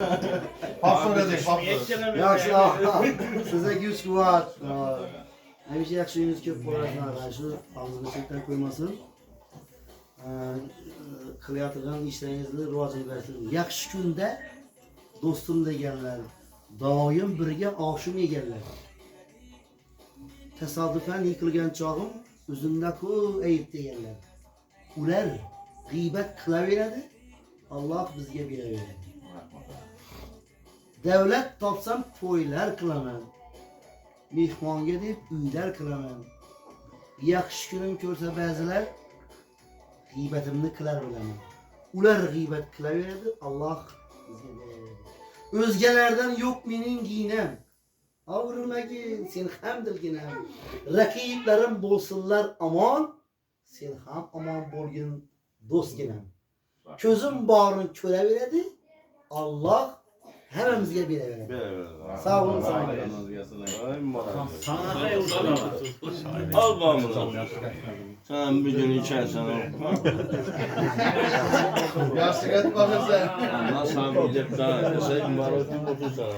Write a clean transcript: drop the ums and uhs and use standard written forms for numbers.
Hafta edek, hafta. Yaxshi, sizga güç kuvvet. Hamisha yaxshiligingiz ko'p bo'lasin, shu og'zini chetdan qo'ymasin. Qilayotgan ishlaringizni rivojini bersin. Yaxshi kunda do'stim deganlar, doim birga oshim yeganlar. Tasodifan yiqilgan chog'im o'zimda-ku ayb deganlar. Ular g'iybat qilaveradi, Alloh bizga beraveradi. Davlat topsam to'ylar qilaman. Mehmonga deb uylar qilaman. Yaxshi kunim ko'rsa ba'zilar g'iybatimni qilar bilaman. Ular g'iybat qilaveradi, Alloh bizga beradi. O'zgalardan yo'q mening ginam. Og'rimagin, sen ham dilginam. Raqiblarim bo'lsinlar amon, sen ham amon bo'lgin do'stginam. Ko'zim borini ko'raveradi, Alloh hammamizga beraveradi. Sağ olun, sağ olun. Al bağımını. Sen bir gün içersen o. Yaşlı et bakırsan. Nasıl abi gidip daha. Sen var o gün otursan.